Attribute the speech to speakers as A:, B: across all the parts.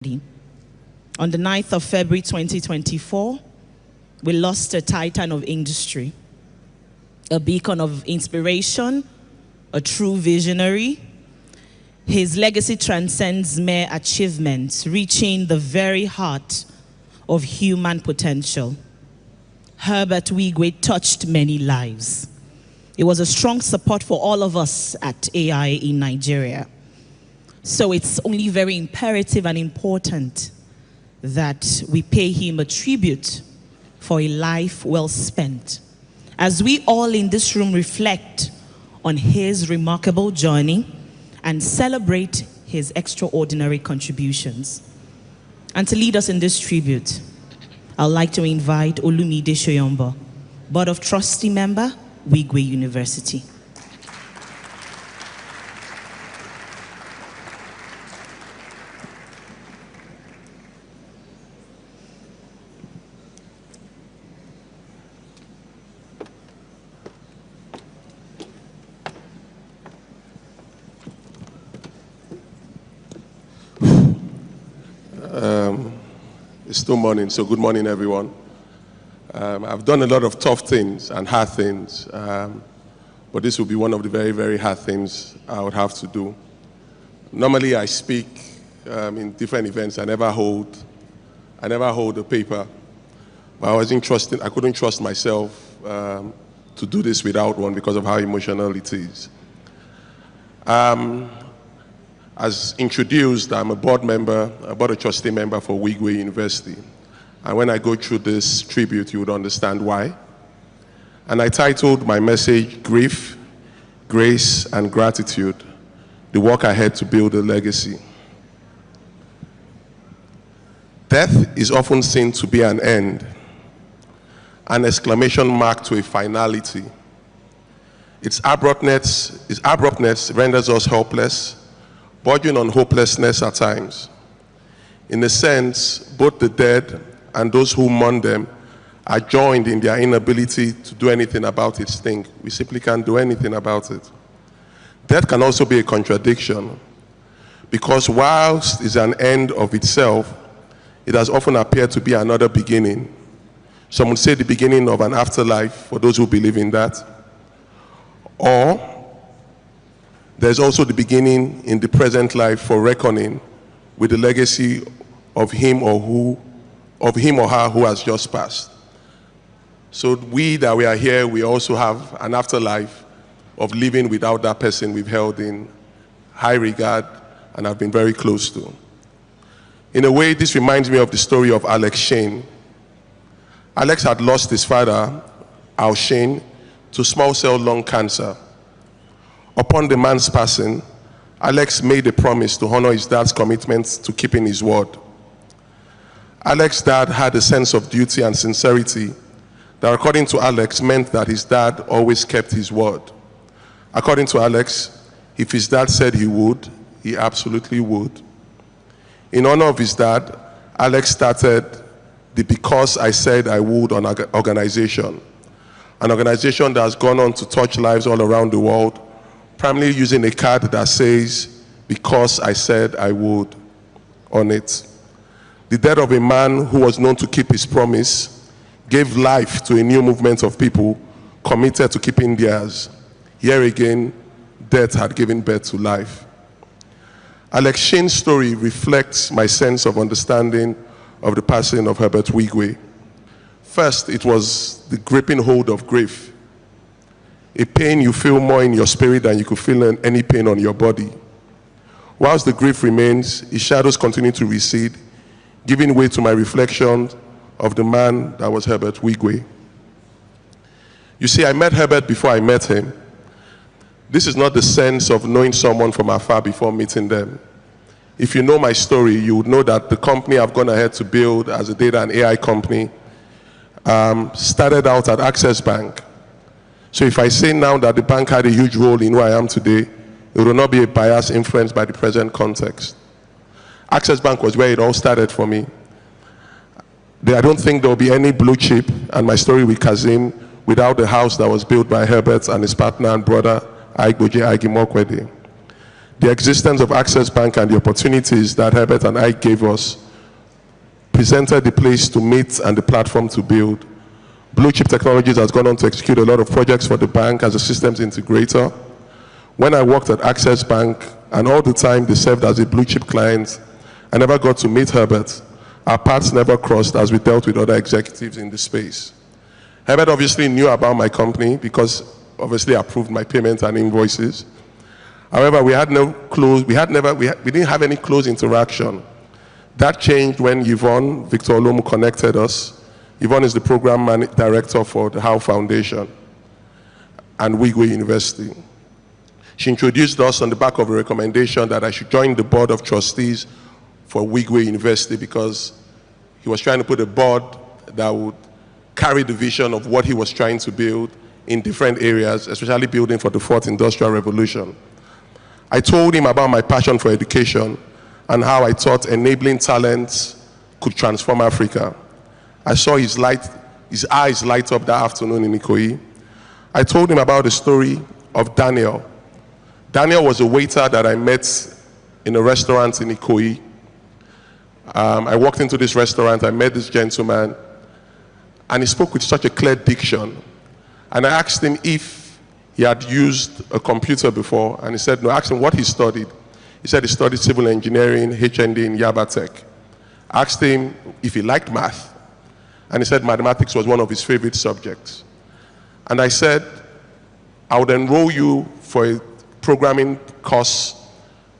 A: On the 9th of February 2024, we lost a titan of industry, a beacon of inspiration, a true visionary. His legacy transcends mere achievements, reaching the very heart of human potential. Herbert Wigwe touched many lives. It was a strong support for all of us at AI in Nigeria. So it's only very imperative and important that we pay him a tribute for a life well spent. As we all in this room reflect on his remarkable journey and celebrate his extraordinary contributions. And to lead us in this tribute, I'd like to invite Olumide Soyombo, Board of Trustee member, Wigwe University.
B: It's still morning, so good morning, everyone. I've done a lot of tough things and hard things, but this will be one of the very, very hard things I would have to do. Normally, I speak in different events. I never hold a paper, but I couldn't trust myself to do this without one because of how emotional it is. As introduced, I'm a board of trustee member for Wigwe University. And when I go through this tribute, you would understand why. And I titled my message, Grief, Grace, and Gratitude, the work ahead to build a legacy. Death is often seen to be an end, an exclamation mark to a finality. Its abruptness renders us helpless, bordering on hopelessness at times. In a sense, both the dead and those who mourn them are joined in their inability to do anything about its thing. We simply can't do anything about it. Death can also be a contradiction, because whilst it's an end of itself, it has often appeared to be another beginning. Some would say the beginning of an afterlife for those who believe in that. Or there's also the beginning in the present life for reckoning with the legacy of him or her who has just passed. So we that we are here, we also have an afterlife of living without that person we've held in high regard and have been very close to. In a way, this reminds me of the story of Alex Shane. Alex had lost his father, Al Shane, to small cell lung cancer. Upon the man's passing, Alex made a promise to honor his dad's commitment to keeping his word. Alex's dad had a sense of duty and sincerity that, according to Alex, meant that his dad always kept his word. According to Alex, if his dad said he would, he absolutely would. In honor of his dad, Alex started the Because I Said I Would organization, an organization that has gone on to touch lives all around the world, primarily using a card that says, "Because I said I would," on it. The death of a man who was known to keep his promise gave life to a new movement of people committed to keeping theirs. Here again, death had given birth to life. Alex Shane's story reflects my sense of understanding of the passing of Herbert Wigwe. First, it was the gripping hold of grief. A pain you feel more in your spirit than you could feel in any pain on your body. Whilst the grief remains, his shadows continue to recede, giving way to my reflection of the man that was Herbert Wigwe. You see, I met Herbert before I met him. This is not the sense of knowing someone from afar before meeting them. If you know my story, you would know that the company I've gone ahead to build as a data and AI company started out at Access Bank. So if I say now that the bank had a huge role in who I am today, it will not be a bias influenced by the present context. Access Bank was where it all started for me. I don't think there will be any blue chip and my story with Kazim without the house that was built by Herbert and his partner and brother, Aigboje Agimokwede. The existence of Access Bank and the opportunities that Herbert and I gave us presented the place to meet and the platform to build. Blue Chip Technologies has gone on to execute a lot of projects for the bank as a systems integrator. When I worked at Access Bank, and all the time they served as a blue chip client, I never got to meet Herbert. Our paths never crossed as we dealt with other executives in the space. Herbert obviously knew about my company because obviously approved my payments and invoices. However, we didn't have any close interaction. That changed when Yvonne Victor Olomu connected us. Yvonne is the program director for the Howe Foundation and Wigwe University. She introduced us on the back of a recommendation that I should join the Board of Trustees for Wigwe University because he was trying to put a board that would carry the vision of what he was trying to build in different areas, especially building for the fourth industrial revolution. I told him about my passion for education and how I thought enabling talents could transform Africa. I saw his eyes light up that afternoon in Ikoyi. I told him about the story of Daniel. Daniel was a waiter that I met in a restaurant in Ikoyi. I walked into this restaurant, I met this gentleman, and he spoke with such a clear diction. And I asked him if he had used a computer before, and he said no. I asked him what he studied. He said he studied civil engineering, HND in Yaba Tech. I asked him if he liked math, and he said mathematics was one of his favorite subjects. And I said, I would enroll you for a programming course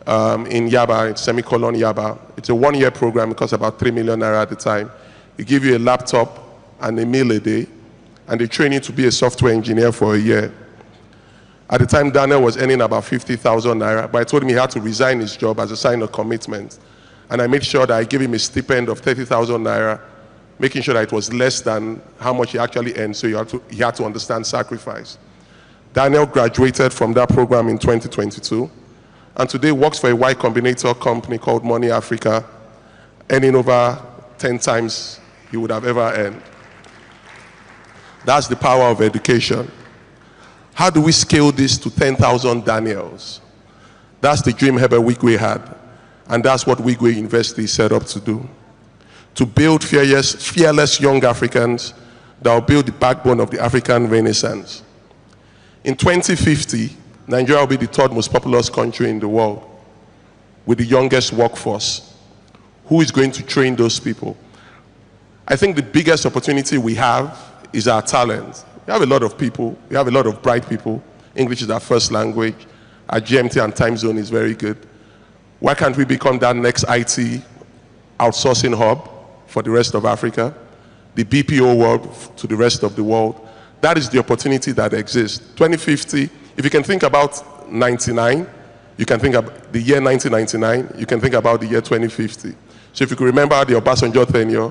B: in Yaba, semicolon Yaba. It's a one-year program. It costs about 3 million naira at the time. They give you a laptop and a meal a day, and they train you to be a software engineer for a year. At the time, Daniel was earning about 50,000 naira, but I told him he had to resign his job as a sign of commitment. And I made sure that I gave him a stipend of 30,000 naira, making sure that it was less than how much he actually earned, so he had to understand sacrifice. Daniel graduated from that program in 2022, and today works for a Y Combinator company called Money Africa, earning over 10 times he would have ever earned. That's the power of education. How do we scale this to 10,000 Daniels? That's the dream Herbert Wigwe had, and that's what Wigwe University is set up to do. To build fearless young Africans that will build the backbone of the African Renaissance. In 2050, Nigeria will be the third most populous country in the world with the youngest workforce. Who is going to train those people? I think the biggest opportunity we have is our talent. We have a lot of people, we have a lot of bright people. English is our first language. Our GMT and time zone is very good. Why can't we become that next IT outsourcing hub for the rest of Africa? The BPO world to the rest of the world. That is the opportunity that exists. 2050, if you can think about 99, you can think about the year 1999, you can think about the year 2050. So if you can remember the Obasanjo tenure,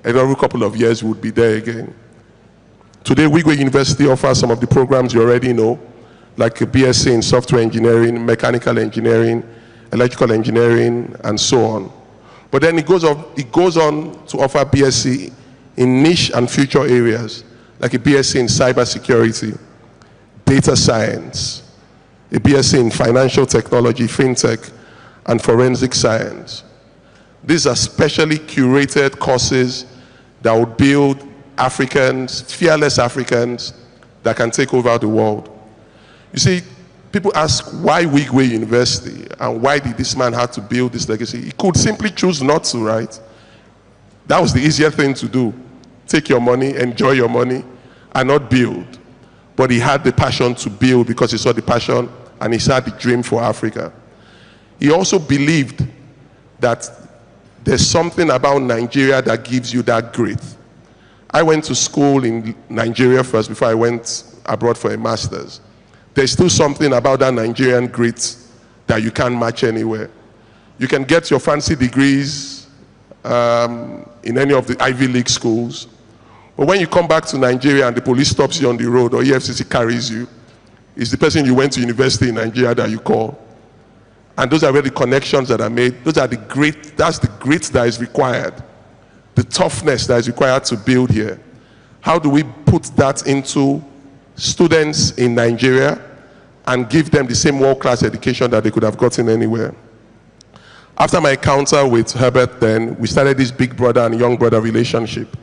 B: every couple of years we would be there again. Today, Wigwe University offers some of the programs you already know, like a BSc in software engineering, mechanical engineering, electrical engineering, and so on. But then it goes on to offer BSc in niche and future areas, like a BSc in cybersecurity, data science, a BSc in financial technology, fintech, and forensic science. These are specially curated courses that will build Africans, fearless Africans, that can take over the world. You see, people ask why Wigwe University and why did this man have to build this legacy? He could simply choose not to, right? That was the easier thing to do. Take your money, enjoy your money, and not build. But he had the passion to build because he saw the passion and he had the dream for Africa. He also believed that there's something about Nigeria that gives you that grit. I went to school in Nigeria first before I went abroad for a master's. There's still something about that Nigerian grit that you can't match anywhere. You can get your fancy degrees in any of the Ivy League schools, but when you come back to Nigeria and the police stops you on the road or EFCC carries you, it's the person you went to university in Nigeria that you call. And those are where the connections that are made. Those are the grit, that's the grit that is required. The toughness that is required to build here. How do we put that into students in Nigeria and give them the same world-class education that they could have gotten anywhere. After my encounter with Herbert then, we started this big brother and young brother relationship.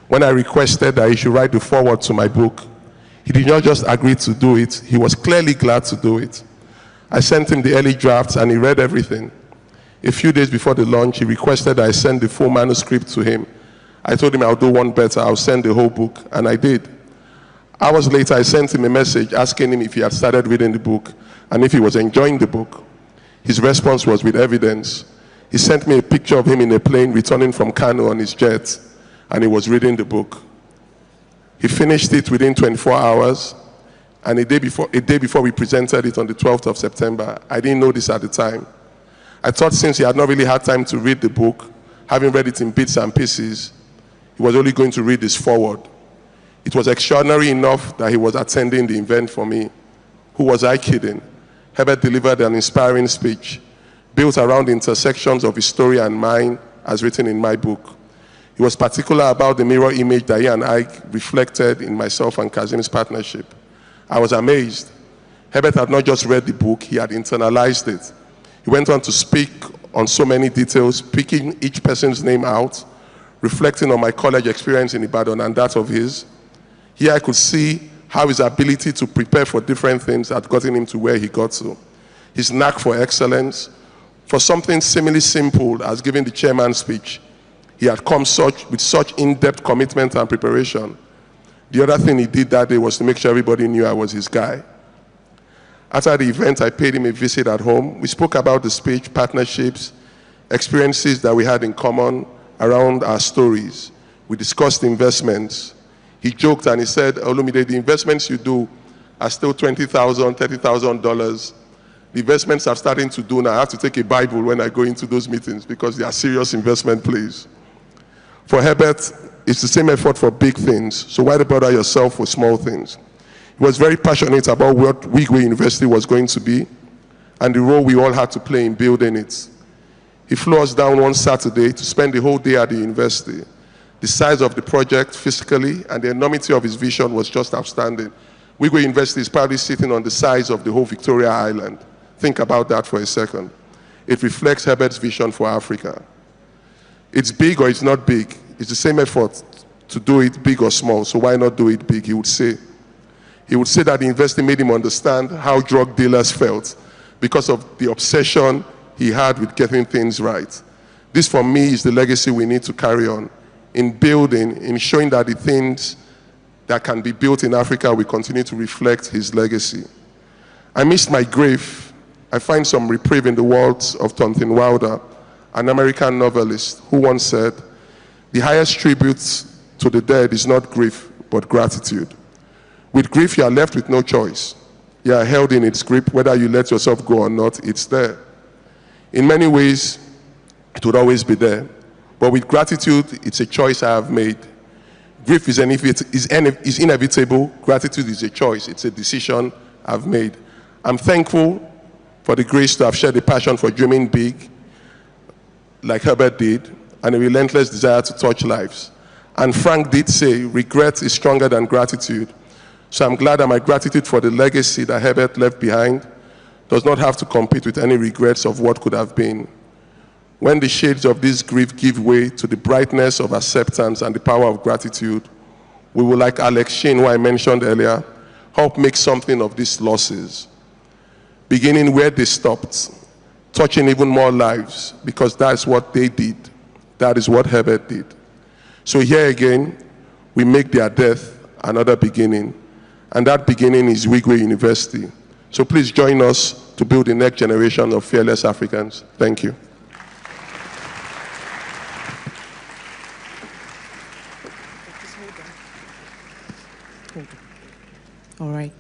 B: When I requested that he should write the foreword to my book, he did not just agree to do it, he was clearly glad to do it. I sent him the early drafts and he read everything. A few days before the launch, he requested that I send the full manuscript to him. I told him I'll do one better, I'll send the whole book, and I did. Hours later, I sent him a message asking him if he had started reading the book and if he was enjoying the book. His response was with evidence. He sent me a picture of him in a plane returning from Kano on his jet, and he was reading the book. He finished it within 24 hours, and a day before we presented it on the 12th of September, I didn't know this at the time. I thought since he had not really had time to read the book, having read it in bits and pieces, he was only going to read his foreword. It was extraordinary enough that he was attending the event for me. Who was I kidding? Herbert delivered an inspiring speech built around the intersections of his story and mine as written in my book. He was particular about the mirror image that he and I reflected in myself and Kazim's partnership. I was amazed. Herbert had not just read the book, he had internalized it. He went on to speak on so many details, picking each person's name out, reflecting on my college experience in Ibadan and that of his. Here I could see how his ability to prepare for different things had gotten him to where he got to. His knack for excellence, for something seemingly simple as giving the chairman's speech. He had come with such in-depth commitment and preparation. The other thing he did that day was to make sure everybody knew I was his guy. After the event, I paid him a visit at home. We spoke about the speech, partnerships, experiences that we had in common around our stories. We discussed investments. He joked and he said, Olumide, the investments you do are still $20,000, $30,000. The investments I'm starting to do now, I have to take a Bible when I go into those meetings because they are serious investment plays. For Herbert, it's the same effort for big things, so why bother yourself with small things? He was very passionate about what Wigwe University was going to be and the role we all had to play in building it. He flew us down one Saturday to spend the whole day at the university. The size of the project physically and the enormity of his vision was just outstanding. Wigwe University is probably sitting on the size of the whole Victoria Island. Think about that for a second. It reflects Herbert's vision for Africa. It's big or it's not big. It's the same effort to do it big or small, so why not do it big, he would say. He would say that the university made him understand how drug dealers felt because of the obsession he had with getting things right. This, for me, is the legacy we need to carry on in building, in showing that the things that can be built in Africa will continue to reflect his legacy. I missed my grave. I find some reprieve in the words of Thornton Wilder, an American novelist, who once said, "The highest tribute to the dead is not grief, but gratitude." With grief, you are left with no choice. You are held in its grip, whether you let yourself go or not, it's there. In many ways, it would always be there. But with gratitude, it's a choice I have made. Grief is inevitable. Gratitude is a choice. It's a decision I've made. I'm thankful for the grace to have shared a passion for dreaming big, like Herbert did, and a relentless desire to touch lives. And Frank did say, regret is stronger than gratitude. So I'm glad that my gratitude for the legacy that Herbert left behind does not have to compete with any regrets of what could have been. When the shades of this grief give way to the brightness of acceptance and the power of gratitude, we will, like Alex Sheen, who I mentioned earlier, help make something of these losses, beginning where they stopped, touching even more lives, because that's what they did. That is what Herbert did. So here again, we make their death another beginning, and that beginning is Wigwe University. So please join us to build the next generation of fearless Africans. Thank you.
A: All right.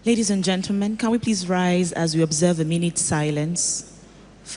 A: Ladies and gentlemen, can we please rise as we observe a minute silence?